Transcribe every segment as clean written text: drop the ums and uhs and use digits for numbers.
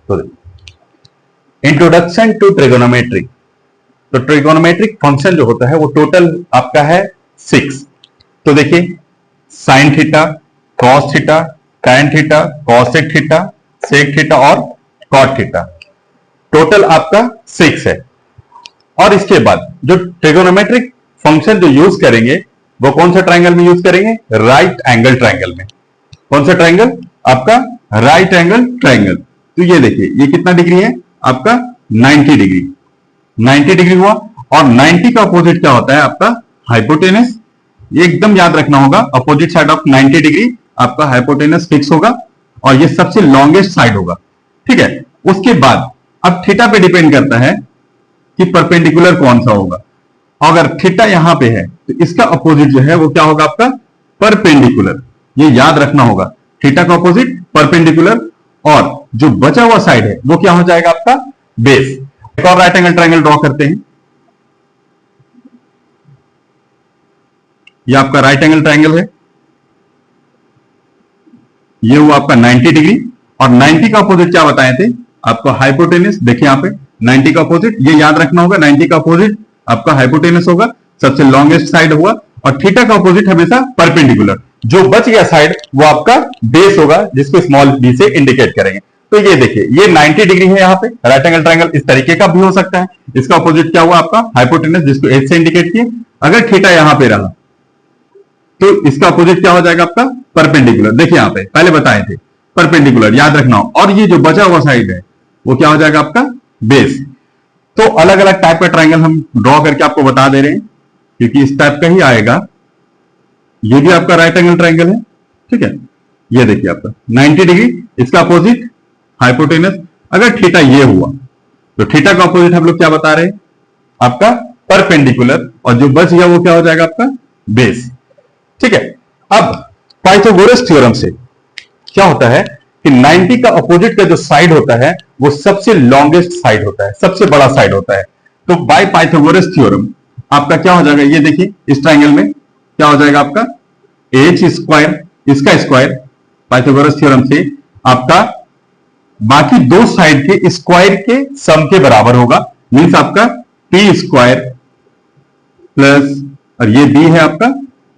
तो introduction to trigonometry. तो trigonometric function जो होता है वो टोटल आपका है 6। तो देखिए sine theta, cos theta, tan theta, cosec theta, sec theta और कॉट थीटा, टोटल आपका 6 है। और इसके बाद जो ट्रिगोनोमेट्रिक फंक्शन जो यूज करेंगे वो कौन सा ट्रायंगल में यूज करेंगे? राइट एंगल ट्रायंगल में। कौन सा ट्रायंगल? आपका राइट एंगल ट्रायंगल। तो ये देखिए ये कितना डिग्री है आपका? 90 डिग्री। 90 डिग्री हुआ। और 90 का अपोजिट क्या होता है आपका? हाइपोटेनस। ये एकदम याद रखना होगा, अपोजिट साइड ऑफ 90 डिग्री आपका हाइपोटेनस फिक्स होगा और ये सबसे लॉन्गेस्ट साइड होगा। ठीक है। उसके बाद अब थीटा पे डिपेंड करता है कि परपेंडिकुलर कौन सा होगा। अगर थीटा यहां पे है तो इसका अपोजिट जो है वो क्या होगा आपका? परपेंडिकुलर। ये याद रखना होगा, थीटा का अपोजिट परपेंडिकुलर, और जो बचा हुआ साइड है वो क्या हो जाएगा आपका? बेस। एक और राइट एंगल ट्रायंगल ड्रॉ करते हैं। ये आपका राइट एंगल ट्रायंगल है, ये हुआ आपका 90 डिग्री। और 90 का अपोजिट क्या बताए थे? आपका हाइपोटेनस। देखिए यहां पे 90 का अपोजिट, ये याद रखना होगा, 90 का अपोजिट आपका हाइपोटेनस होगा, सबसे लॉन्गेस्ट साइड हुआ। और थीटा का अपोजिट हमेशा परपेंडिकुलर। जो बच गया साइड वो आपका बेस होगा, जिसको स्मॉल बी से इंडिकेट करेंगे। तो ये देखिए ये 90 डिग्री है यहाँ पे। राइट एंगल ट्रायंगल इस तरीके का भी हो सकता है। इसका अपोजिट क्या हुआ आपका? हाइपोटेनस, जिसको एच से इंडिकेट किए। अगर थीटा यहां पे रहा तो इसका अपोजिट क्या हो जाएगा आपका? परपेंडिकुलर। देखिए यहां पे पहले बताए थे परपेंडिकुलर, याद रखना हो। और ये जो बचा हुआ साइड है वो क्या हो जाएगा आपका? बेस। तो अलग अलग टाइप का ट्रायंगल हम ड्रॉ करके आपको बता दे रहे हैं, क्योंकि इस टाइप का ही आएगा। ये भी आपका राइट एंगल ट्रायंगल है। ठीक है। ये देखिए आपका 90 डिग्री, इसका अपोजिट हाइपोटेनस। अगर थीटा ये हुआ तो थीटा का अपोजिट हम लोग क्या बता रहे हैं? आपका परपेंडिकुलर। और जो बच गया वो क्या हो जाएगा आपका? बेस। ठीक है। अब पाइथागोरस थ्योरम से क्या होता है कि 90 का अपोजिट का जो साइड होता है वो सबसे लॉन्गेस्ट साइड होता है, सबसे बड़ा साइड होता है। तो बाय पाइथागोरस थ्योरम आपका क्या हो जाएगा? ये देखिए इस ट्रायंगल में क्या हो जाएगा आपका? एच स्क्वायर, इसका स्क्वायर पाइथागोरस थ्योरम से आपका बाकी दो साइड के स्क्वायर के सम के बराबर होगा। मींस आपका पी स्क्वायर प्लस, और ये बी है आपका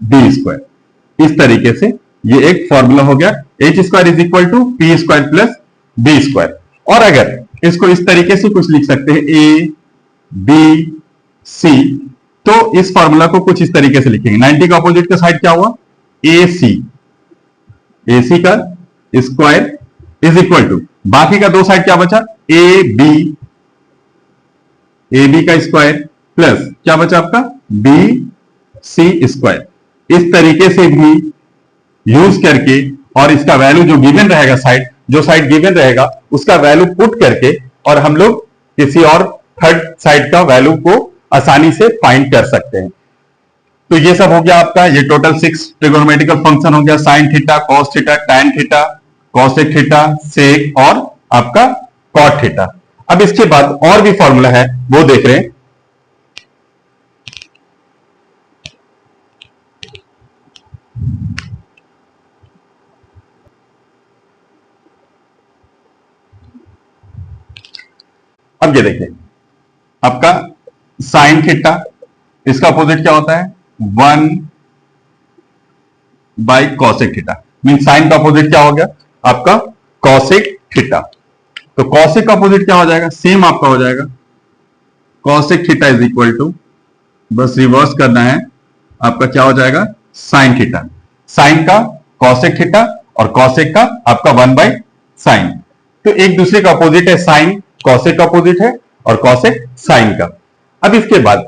डी स्क्वायर। इस तरीके से ये एक फॉर्मूला हो गया, H square is equal to P square plus B square. और अगर इसको इस तरीके से कुछ लिख सकते हैं, ए बी सी, तो इस फॉर्मूला को कुछ इस तरीके से लिखेंगे। 90 का अपोजिट का साइड क्या हुआ? ए सी। ए सी का स्क्वायर इज इक्वल टू बाकी का दो साइड क्या बचा? A B. ए बी का स्क्वायर प्लस क्या बचा आपका? B C square. इस तरीके से भी यूज करके, और इसका वैल्यू जो गिवन रहेगा, साइड जो साइड गिवन रहेगा उसका वैल्यू पुट करके, और हम लोग किसी और थर्ड साइड का वैल्यू को आसानी से फाइंड कर सकते हैं। तो ये सब हो गया आपका, ये टोटल 6 ट्रिगोनोमेट्रिकल फंक्शन हो गया। Sine theta, cos theta, tan theta, cosec theta, sec और आपका कॉट थीटा। अब इसके बाद और भी फॉर्मूला है वो देख रहे हैं। अब ये देखिए आपका साइन थीटा, इसका अपोजिट क्या होता है? 1 by cosec theta. Mean sine का अपोजिट क्या हो गया आपका? Cosec theta. तो कॉसेक का अपोजिट क्या हो जाएगा? सेम आपका हो जाएगा cosec theta is equal to, बस रिवर्स करना है आपका, क्या हो जाएगा? Sine theta. साइन का कॉसेक थीटा और कॉसेक का आपका 1 बाई साइन। तो एक दूसरे का अपोजिट है, साइन कॉसेक का अपोजिट है और कॉसेक साइन का। अब इसके बाद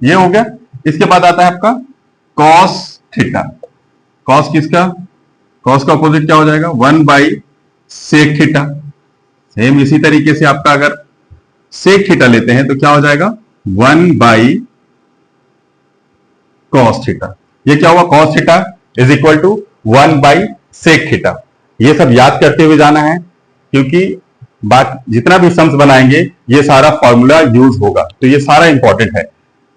ये हो गया। इसके बाद आता है आपका कॉस थीटा। कॉस किसका? कॉस का अपोजिट क्या हो जाएगा? 1 बाई सेक थीटा। सेम इसी तरीके से आपका अगर सेक थीटा लेते हैं तो क्या हो जाएगा? 1 बाई कॉस थीटा। ये क्या हुआ? Cos theta is equal to 1 by sec theta. ये सब याद करते हुए जाना है, क्योंकि जितना भी सम्स बनाएंगे ये सारा फॉर्मूला यूज होगा, तो ये सारा इंपॉर्टेंट है।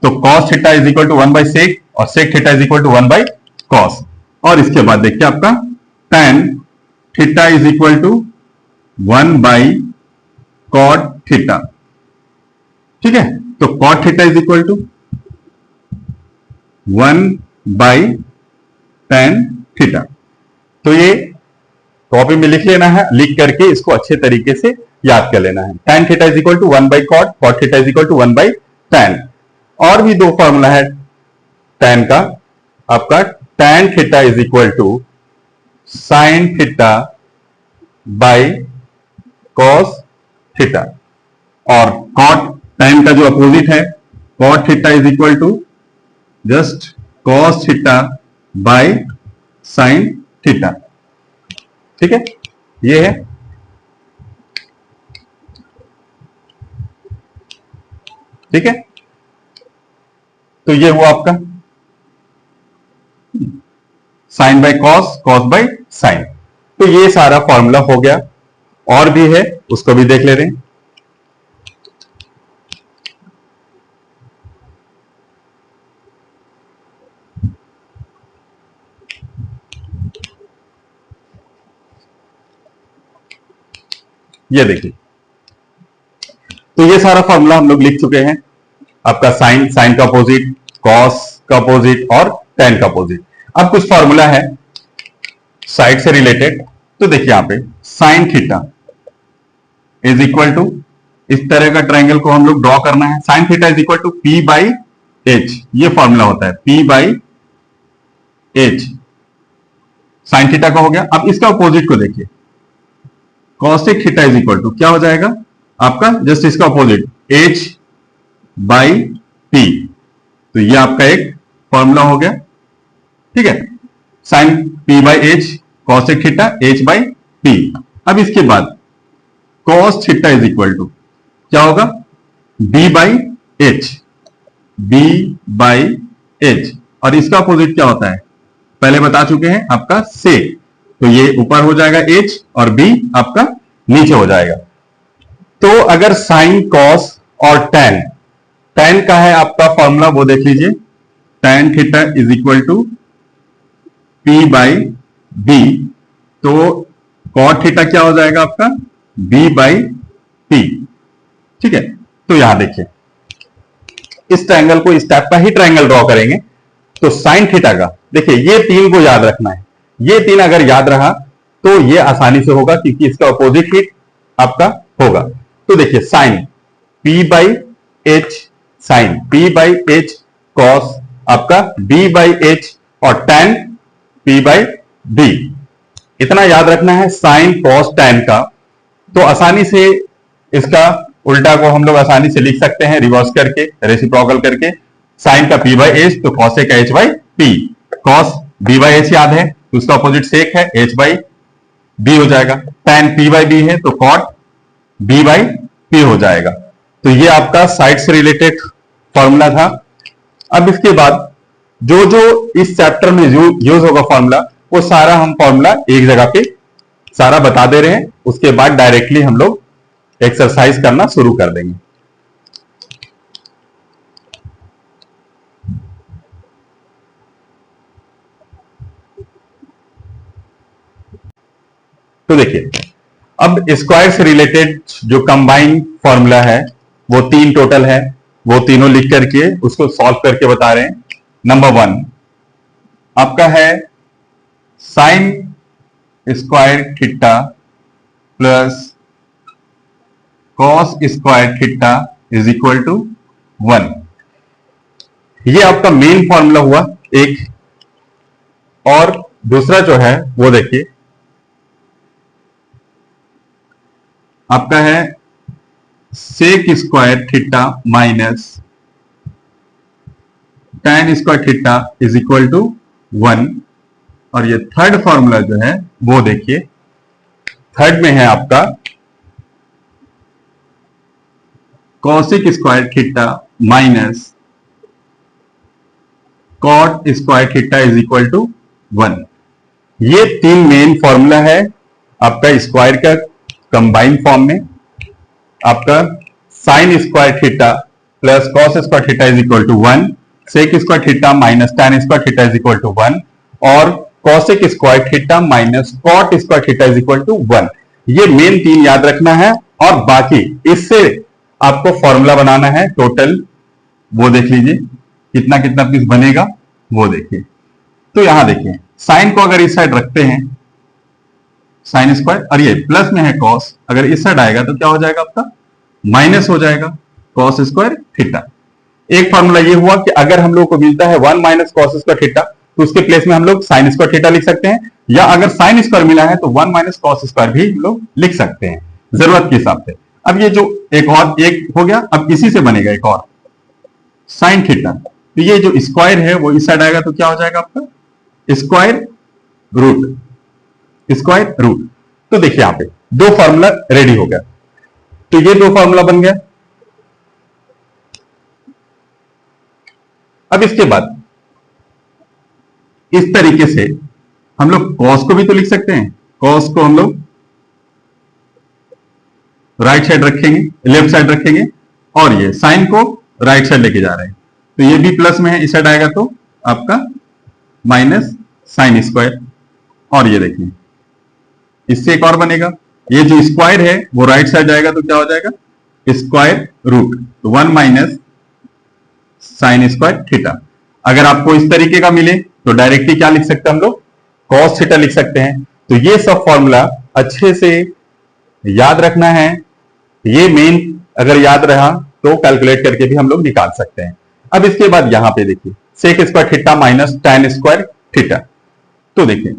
तो cos theta is equal to 1 by sec और sec theta is equal to 1 by cos. और इसके बाद देखिए आपका tan theta is equal to 1 by cot theta. ठीक है, तो cot theta is equal to 1 by tan theta. तो ये कॉपी में लिख लेना है, लिख करके इसको अच्छे तरीके से याद कर लेना है। tan theta is equal to 1 by cot, cot theta is equal to 1 by tan। और भी दो फॉर्मूला है tan का, आपका tan theta is equal to sin theta by cos theta, और cot tan का जो अपोजिट है cot theta is equal to just cos theta by sin theta. ठीक है, ये है। ठीक है, तो ये हुआ आपका sine by cos, cos by sine. तो ये सारा फॉर्मूला हो गया, और भी है उसको भी देख ले रहे हैं। ये देखिए, तो ये सारा फॉर्मूला हम लोग लिख चुके हैं। आपका साइन, साइन का अपोजिट, कॉस का अपोजिट और टेन का अपोजिट। अब कुछ फॉर्मूला है साइड से रिलेटेड, तो देखिए यहां पे sine theta is equal to, इस तरह का ट्रायंगल को हम लोग ड्रॉ करना है। Sine theta is equal to P by H, ये फॉर्मूला होता है, P by H. Sine theta का हो गया। अब इसका अपोजिट को देखिए, cosec theta is equal to क्या हो जाएगा आपका, जस्ट इसका अपोजिट एच बाई पी। तो ये आपका एक फॉर्मूला हो गया। ठीक है, sine P by H, cosec theta H by P. अब इसके बाद cos theta is equal to क्या होगा, B by H, B by H. और इसका अपोजिट क्या होता है, पहले बता चुके हैं, आपका सेक। तो ये ऊपर हो जाएगा h और b आपका नीचे हो जाएगा। तो अगर साइन, कॉस और tan, tan का है आपका फॉर्मूला, वो देख लीजिए, tan theta is equal to p by b। तो cot थीटा क्या हो जाएगा आपका, b बाई p। ठीक है, तो यहां देखिए इस ट्रायंगल को, इस टाइप का ही ट्रायंगल ड्रॉ करेंगे। तो साइन थीटा का देखिए, ये तीन को याद रखना है। ये तीन अगर याद रहा तो ये आसानी से होगा, क्योंकि इसका अपोजिट ही आपका होगा। तो देखिए sine p by H, sine p by H, cos आपका b बाई एच, और tan p बाई b। इतना याद रखना है साइन, कॉस, tan का। तो आसानी से इसका उल्टा को हम लोग आसानी से लिख सकते हैं, रिवर्स करके, रेसिप्रोकल करके। साइन का p बाई एच, तो cosec h by p। Cos b by H याद है, उसका अपोजिट सेक है, h बाई b हो जाएगा। tan p बाई b है, तो कॉट b बाई p हो जाएगा। तो ये आपका साइड से रिलेटेड फॉर्मूला था। अब इसके बाद जो जो इस चैप्टर में यूज होगा फॉर्मूला, वो सारा हम फॉर्मूला एक जगह पे सारा बता दे रहे हैं। उसके बाद डायरेक्टली हम लोग एक्सरसाइज करना शुरू कर देंगे। तो देखिए, अब स्क्वायर से रिलेटेड जो कंबाइंड फॉर्मूला है, वो तीन टोटल है, वो तीनों लिख करके उसको सॉल्व करके बता रहे हैं। नंबर 1 आपका है sine square theta plus cos square theta is equal to 1। ये आपका मेन फॉर्मूला हुआ एक। और दूसरा जो है वो देखिए, आपका है sec square theta minus tan square theta is equal to 1। और ये थर्ड फॉर्मूला जो है वो देखिए, थर्ड में है आपका cosec square theta minus cot square theta is equal to 1। ये तीन मेन फॉर्मूला है आपका स्क्वायर का कंबाइंड फॉर्म में। आपका sine square theta plus cos square theta is equal to 1, sec square theta minus tan square theta is equal to 1, और cosec square theta minus cot square theta is equal to 1। ये main तीन याद रखना है, और बाकी इससे आपको फॉर्मूला बनाना है टोटल, वो देख लीजिए कितना कितना पीस बनेगा वो देखिए। तो यहां देखिए साइन को अगर इस साइड रखते हैं साइन स्क्वायर, और ये प्लस में है कॉस, अगर इस साइड आएगा तो क्या हो जाएगा आपका माइनस हो जाएगा कॉस स्क्वायर थीटा। एक फॉर्मूला ये हुआ कि अगर हम लोग को मिलता है 1 माइनस कॉस स्क्वायर थीटा तो उसके प्लेस में हम लोग साइन स्क्वायर थीटा लिख सकते हैं, या अगर साइन स्क्वायर मिला है तो 1 माइनस कॉस स्क्वायर भी हम लोग लिख सकते हैं जरूरत के हिसाब से। अब ये जो एक और एक हो गया, अब इसी से बनेगा एक और साइन थीटा, तो ये जो स्क्वायर है वो इस साइड आएगा तो क्या हो जाएगा आपका स्क्वायर रूट। तो देखिए यहां पे दो फॉर्मूला रेडी हो गया, तो ये दो फॉर्मूला बन गया। अब इसके बाद इस तरीके से हम लोग कॉस को भी तो लिख सकते हैं, कॉस को हम लोग राइट साइड रखेंगे, लेफ्ट साइड रखेंगे, और ये साइन को राइट साइड लेके जा रहे हैं, तो ये भी प्लस में है, इस साइड आएगा तो आपका माइनस साइन स्क्वायर, और ये देखिए इससे एक और बनेगा, ये जो स्क्वायर है वो राइट साइड जाएगा तो क्या हो जाएगा स्क्वायर रूट, तो 1 माइनस साइन स्क्वायर थीटा। अगर आपको इस तरीके का मिले तो डायरेक्टली क्या लिख सकते हैं हम लोग कॉस थीटा लिख सकते हैं। तो ये सब फॉर्मूला अच्छे से याद रखना है, ये मेन अगर याद रहा तो कैलकुलेट करके भी हम लोग निकाल सकते हैं। अब इसके बाद यहां पे देखिए sec square theta minus tan square theta, तो देखिए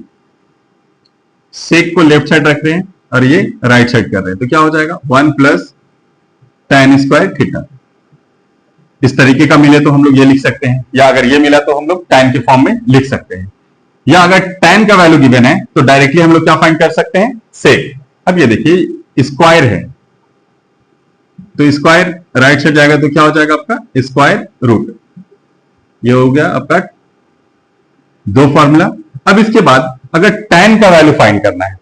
सेक को लेफ्ट साइड रख रहे हैं और ये राइट साइड कर रहे हैं, तो क्या हो जाएगा 1 प्लस tan स्क्वायर थीटा। इस तरीके का मिले तो हम लोग ये लिख सकते हैं, या अगर ये मिला तो हम लोग tan के फॉर्म में लिख सकते हैं, या अगर tan का वैल्यू गिवन है तो डायरेक्टली हम लोग क्या फाइंड कर सकते हैं सेक। अब ये देखिए स्क्वायर है तो स्क्वायर राइट साइड जाएगा तो क्या हो जाएगा आपका स्क्वायर रूट, ये हो गया आपका दो फॉर्मूला। अब इसके बाद अगर tan का वैल्यू फाइंड करना है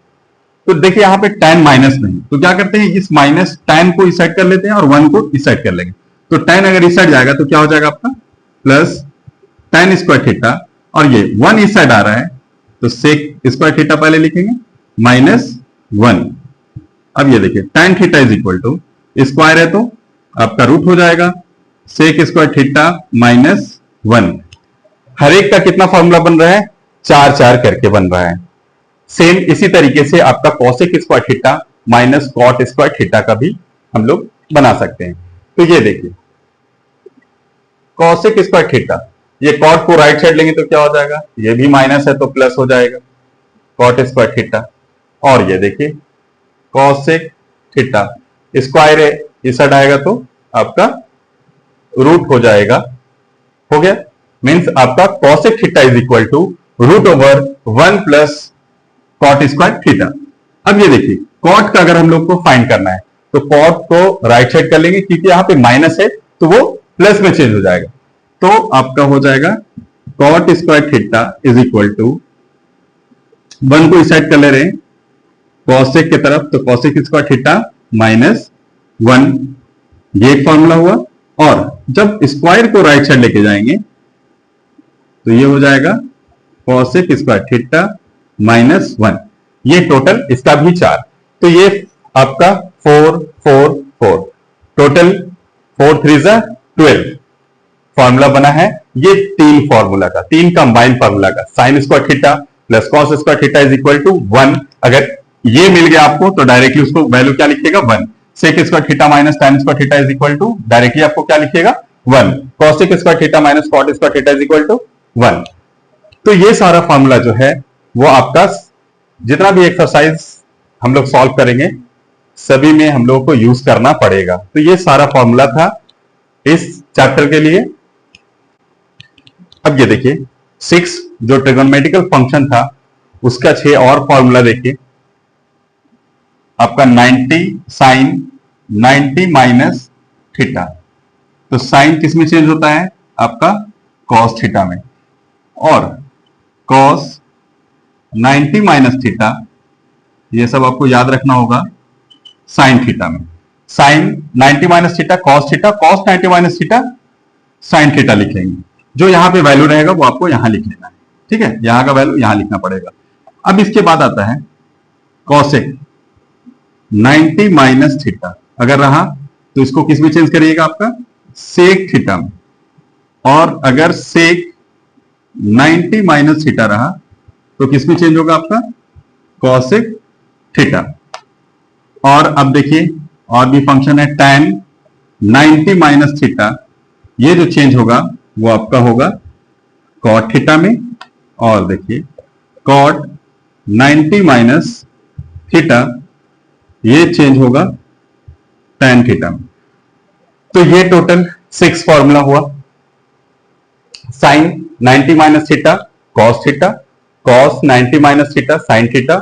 तो देखिए यहां पे tan माइनस नहीं, तो क्या करते हैं इस माइनस tan को इस साइड कर लेते हैं और 1 को इस साइड कर लेंगे, तो tan अगर इस साइड जाएगा तो क्या हो जाएगा आपका प्लस tan स्क्वायर थीटा, और ये 1 इस साइड आ रहा है तो सेक स्क्वायर थीटा पहले लिखेंगे माइनस 1। अब ये देखिए tan theta is equal to square है तो आपका रूट हो जाएगा सेक स्क्वायर थीटा माइनस 1। हर एक का कितना फॉर्मूला बन रहा है 4 करके बन रहा है। सेम इसी तरीके से आपका cosec square theta minus cot square theta का भी हम लोग बना सकते हैं। तो ये देखिए कॉसेक स्क्वायर थीटा, ये कॉट को राइट साइड लेंगे तो क्या हो जाएगा, ये भी माइनस है तो प्लस हो जाएगा कॉट स्क्वायर थीटा, और ये देखिए कॉसेक थीटा स्क्वायर है इस साइड आएगा तो आपका रूट हो जाएगा, हो गया मींस आपका cosec theta is equal to root over 1 plus cot square theta. अब ये देखिए कॉट का अगर हम लोग को फाइंड करना है तो कॉट को राइट साइड कर लेंगे, क्योंकि यहां पे माइनस है तो वो प्लस में चेंज हो जाएगा, तो आपका हो जाएगा cot square theta is equal to 1 को इस साइड कर ले रहे हैं कॉसेक की तरफ, तो कॉसेक स्क्वायर थीटा माइनस 1, ये एक फॉर्मूला हुआ। और जब स्क्वायर को राइट साइड लेके जाएंगे तो ये हो जाएगा कॉसेक स्क्वायर थीटा माइनस 1, ये टोटल इसका भी 4, तो ये आपका 4 4 4 टोटल 4 3 12 फॉर्मूला बना है। ये तीन फॉर्मूला का, तीन कंबाइंड फॉर्मूला का sine square theta plus cos square theta is equal to 1। अगर ये मिल गया आपको तो डायरेक्टली उसको वैल्यू क्या लिखिएगा 1। Sec square theta minus tan square theta is equal to directly आपको क्या लिखिएगा 1। Cosec square theta minus cot square theta is equal to 1। तो ये सारा फॉर्मूला जो है वो आपका जितना भी एक्सरसाइज हम लोग सॉल्व करेंगे सभी में हम लोगों को यूज करना पड़ेगा। तो ये सारा फॉर्मूला था इस चैप्टर के लिए। अब ये देखिए 6 जो ट्रिगोनोमेट्रिकल फंक्शन था उसका 6 और फॉर्मूला देखिए। आपका 90 साइन 90 माइनस थीटा, तो साइन किस में चेंज होता है आपका कॉस थीटा में, और कॉस 90 माइनस थीटा ये सब आपको याद रखना होगा साइन थीटा में। Sine 90 minus theta cos theta, cos 90 minus theta sine theta लिख लेंगे। जो यहां पे वैल्यू रहेगा वो आपको यहां लिख लेना है, ठीक है, यहां का वैल्यू यहां लिखना पड़ेगा। अब इसके बाद आता है कॉसेक 90 माइनस थीटा अगर रहा तो इसको किस में चेंज करिएगा आपका सेक थीटा में, और अगर सेक 90 माइनस थीटा रहा तो किस में चेंज होगा आपका कॉसेक थीटा। और अब देखिए और भी फंक्शन है tan 90 माइनस थीटा, ये जो चेंज होगा वो आपका होगा कॉट थीटा में, और देखिए कॉट 90 माइनस थीटा ये चेंज होगा tan थीटा में। तो ये टोटल 6 फॉर्मूला हुआ। Sine 90 minus theta cos theta, cos 90 minus theta sine theta,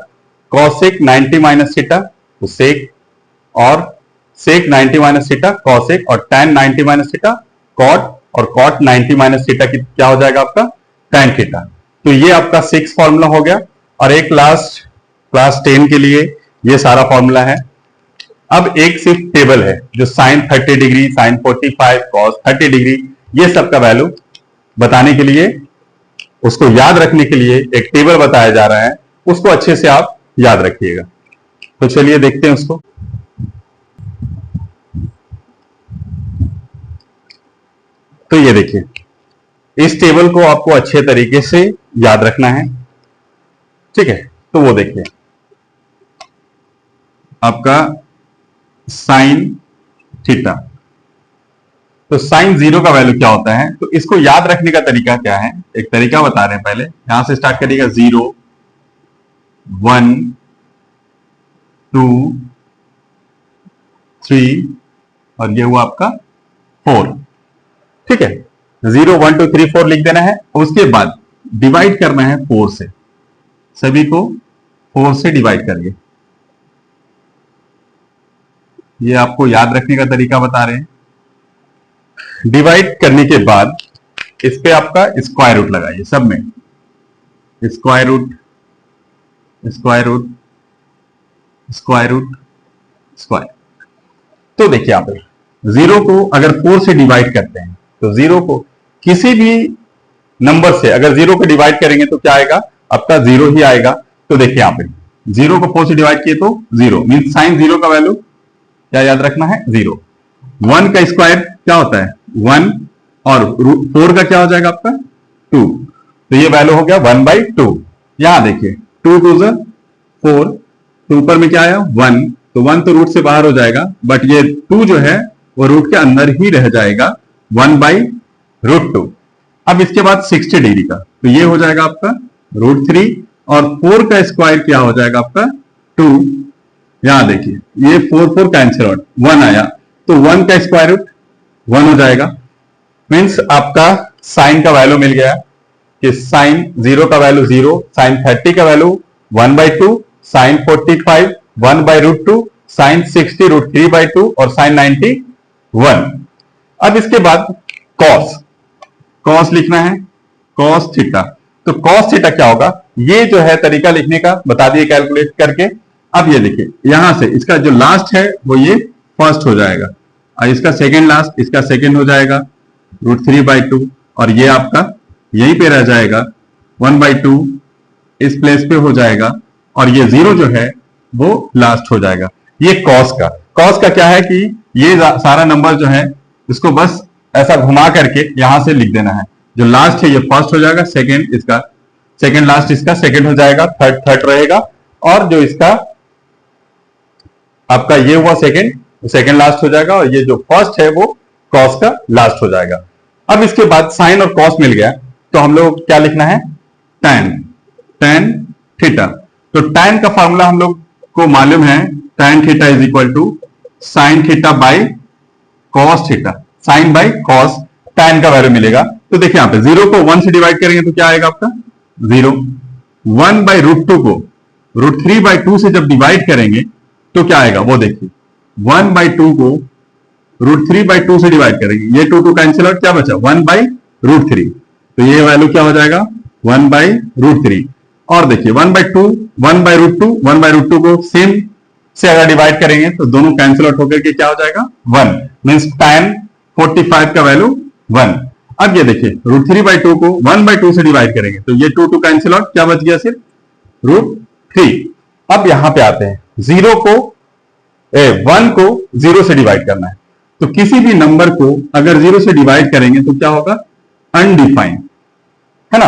cosec 90 minus theta तो सेक, और सेक 90 माइनस थीटा कॉसेक, और tan 90 माइनस थीटा कॉट, और कॉट 90 माइनस थीटा की क्या हो जाएगा आपका tan थीटा। तो ये आपका 6 फॉर्मूला हो गया। और एक लास्ट क्लास 10 के लिए ये सारा फॉर्मूला है। अब एक सिर्फ टेबल है जो sine 30 degree, sine 45, cos 30 degree, ये सब का वैल्यू बताने के लिए, उसको याद रखने के लिए एक टेबल बताया जा रहा है, उसको अच्छे से आप याद रखिएगा। तो चलिए देखते हैं उसको। तो ये देखिए, इस टेबल को आपको अच्छे तरीके से याद रखना है, ठीक है। तो वो देखिए आपका साइन थीटा, तो साइन 0 का वैल्यू क्या होता है, तो इसको याद रखने का तरीका क्या है, एक तरीका बता रहे हैं। पहले यहां से स्टार्ट करिएगा 0 1 2 3 और ये हुआ आपका 4, ठीक है। 0 1 2 3 4 लिख देना है। उसके बाद डिवाइड करना है 4 से, सभी को 4 से डिवाइड करिए। ये आपको याद रखने का तरीका बता रहे हैं। डिवाइड करने के बाद इस पे आपका स्क्वायर रूट लगाइए, सब में square root square root square root square. तो देखिए आप 0 को अगर 4 से डिवाइड करते हैं तो 0 को किसी भी नंबर से अगर 0 को डिवाइड करेंगे तो क्या आएगा आपका 0 ही आएगा। तो देखिए यहाँ पे 0 को 4 से डिवाइड किए तो 0 मीन साइन 0 का वैल्यू क्या याद रखना है 0। 1 का स्क्वायर क्या होता है 1, और 4 का क्या हो जाएगा आपका 2, तो ये वैल्यू हो गया 1/2। यहां देखिए 2 2 4, तो ऊपर में क्या आया 1, तो 1 तो रूट से बाहर हो जाएगा, बट ये 2 जो है वो रूट के अंदर ही रह जाएगा 1/√2। अब इसके बाद 60 डिग्री का, तो ये हो जाएगा आपका √3, और 4 का स्क्वायर क्या हो जाएगा आपका 2। यहां देखिए ये 4 4 कैंसिल आउट, 1 आया, तो 1 का स्क्वायर रूट 1 हो जाएगा। मीन्स आपका साइन का वैल्यू मिल गया कि साइन 0 का वैल्यू 0, साइन 30 का वैल्यू 1/2, साइन 45 1/√2, साइन 60 √3/2, और साइन 90 1। अब इसके बाद कॉस लिखना है, कॉस थीटा। तो कॉस थीटा क्या होगा, ये जो है तरीका लिखने का बता दिए कैलकुलेट करके। अब ये देखिए यहां से इसका जो लास्ट है वो ये फर्स्ट हो जाएगा, और इसका सेकेंड लास्ट इसका सेकेंड हो जाएगा √3/2, और ये आपका यहीं पे रह जाएगा 1/2 इस प्लेस पे हो जाएगा, और ये 0 जो है वो लास्ट हो जाएगा। ये कॉस का क्या है कि ये सारा नंबर जो है इसको बस ऐसा घुमा करके यहां से लिख देना है। जो लास्ट है ये फर्स्ट हो जाएगा, सेकेंड इसका सेकेंड लास्ट इसका सेकेंड हो जाएगा, थर्ड रहेगा, और जो इसका आपका ये हुआ सेकेंड लास्ट हो जाएगा, और ये जो फर्स्ट है वो कॉस का लास्ट हो जाएगा। अब इसके बाद साइन और कॉस मिल गया, तो हम लोग क्या लिखना है tan थीटा। तो tan का फॉर्मूला हम लोग को मालूम है, tan theta is equal to sine theta by cos theta, sine by cos, tan का वैल्यू मिलेगा। तो देखिए यहां पे 0 को 1 से डिवाइड करेंगे तो क्या आएगा आपका 0। 1/√2 को √3/2 से जब डिवाइड करेंगे तो क्या आएगा वो देखिए, 1/2 को √3/2 से डिवाइड करेंगे, ये 2 2 कैंसिल आउट, क्या बचा 1/√3, तो ये वैल्यू क्या हो जाएगा 1/√3। और देखिए 1/2 को सेम से अगर डिवाइड करेंगे तो दोनों कैंसिल आउट होकर के क्या हो जाएगा 1, मीन्स tan 45 का वैल्यू 1। अब ये देखिए √3/2 को 1/2 से डिवाइड करेंगे तो ये 2 2 कैंसिल आउट, क्या बच गया सिर्फ √3। अब यहां पे आते हैं 0 को 1 को 0 से डिवाइड करना है। तो किसी भी नंबर को अगर 0 से डिवाइड करेंगे तो क्या होगा, अनडिफाइंड, है ना।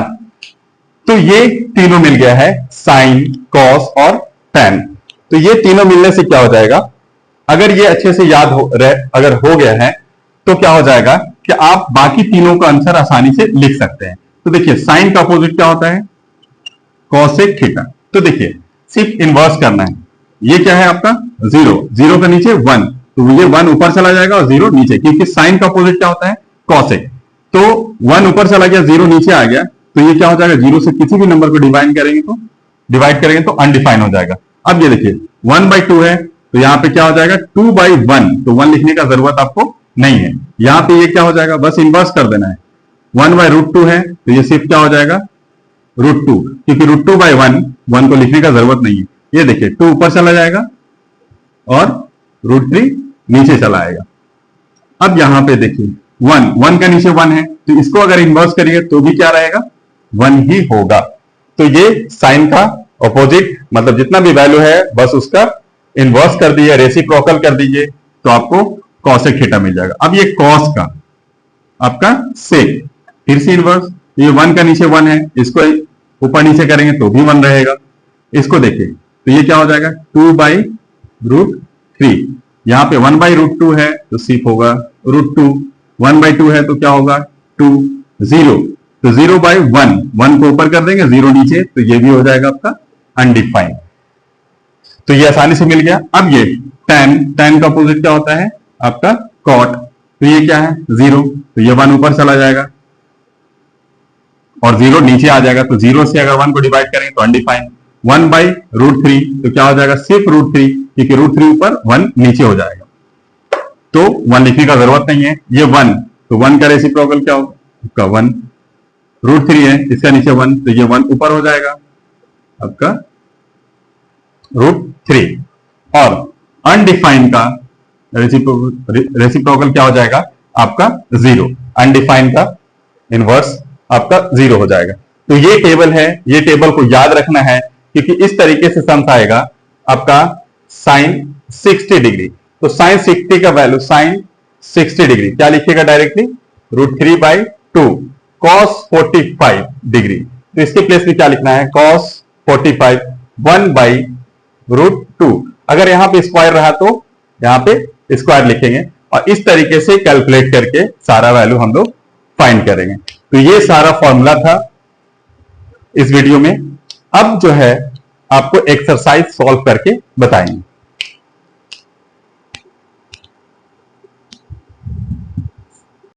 तो ये तीनों मिल गया है, साइन, कॉस और टैन। तो ये तीनों मिलने से क्या हो जाएगा, अगर ये अच्छे से याद अगर हो गया है तो क्या हो जाएगा कि आप बाकी तीनों का आंसर आसानी से लिख सकते हैं। तो देखिए साइन का अपोजिट क्या होता है, कॉसेक थीटा। तो देखिए सिर्फ इनवर्स करना है, ये क्या है आपका 0, 0 के नीचे 1, तो ये 1 ऊपर चला जाएगा और 0 नीचे, क्योंकि साइन का अपोजिट क्या होता है, कॉसेक। तो 1 ऊपर चला गया, 0 नीचे आ गया, तो ये क्या हो जाएगा, 0 से किसी भी नंबर को डिवाइड करेंगे तो अनडिफाइन हो जाएगा। अब ये देखिए 1/2 है, तो यहां पे क्या हो जाएगा 2/1, तो 1 लिखने का जरूरत आपको नहीं है। यहां पे ये क्या हो जाएगा, बस इनवर्स कर देना है। 1/√2 है, तो ये सिर्फ क्या हो जाएगा √2, क्योंकि √2/1, 1 को लिखने का जरूरत नहीं है। ये देखिए 2 ऊपर चला जाएगा और √3 नीचे चला आएगा। अब यहां पे देखिए 1 का नीचे 1 है, तो इसको अगर इनवर्स करिए तो भी क्या रहेगा, 1 ही होगा। तो ये साइन का ऑपोजिट, मतलब जितना भी वैल्यू है बस उसका इनवर्स कर दीजिए, रेसिप्रोकल कर दीजिए, तो आपको कॉसेक थीटा मिल जाएगा। अब ये कॉस का आपका सेक, फिर से इनवर्स, ये 1 का नीचे 1 है, इसको ऊपर नीचे करेंगे तो भी 1 रहेगा। इसको देखिए तो ये क्या हो जाएगा 2/√3, यहां पे 1/√2 है तो सिर्फ होगा √2, 1/2 है तो क्या होगा 2, 0, तो 0/1, 1 को ऊपर कर देंगे, 0 नीचे, तो ये भी हो जाएगा आपका अनडिफाइंड। तो ये आसानी से मिल गया। अब ये tan का अपोजिट क्या होता है आपका cot, तो ये क्या है 0, तो ये 1 ऊपर चला जाएगा और 0 नीचे आ जाएगा, तो 0 से अगर 1 को डिवाइड करेंगे तो अनडिफाइंड। 1/√3, तो क्या हो जाएगा सिर्फ √3, क्योंकि √3 ऊपर 1 नीचे हो जाएगा, तो 1 लिखने का जरूरत नहीं है। ये 1, तो 1 का रेसिप्रोकल क्या होगा, 1, √3 है, इसका नीचे 1, तो ये 1 ऊपर हो जाएगा आपका √3। और अनडिफाइंड का रेसिप्रोकल क्या हो जाएगा आपका 0, अनडिफाइंड का इनवर्स आपका 0 हो जाएगा। तो ये टेबल है, ये टेबल को याद रखना है, क्योंकि इस तरीके से सम्स आएगा आपका साइन 60 डिग्री। तो साइन 60 का वैल्यू, साइन 60 डिग्री क्या लिखिएगा डायरेक्टली, √3/2, cos 45 डिग्री, तो इसके प्लेस में क्या लिखना है, cos 45, 1/√2। अगर यहां पे स्क्वायर रहा तो यहां पे स्क्वायर लिखेंगे, और इस तरीके से कैलकुलेट करके सारा वैल्यू हम लोग फाइंड करेंगे। तो ये सारा फॉर्मूला था इस वीडियो में। अब जो है आपको एक्सरसाइज सॉल्व करके बताएंगे।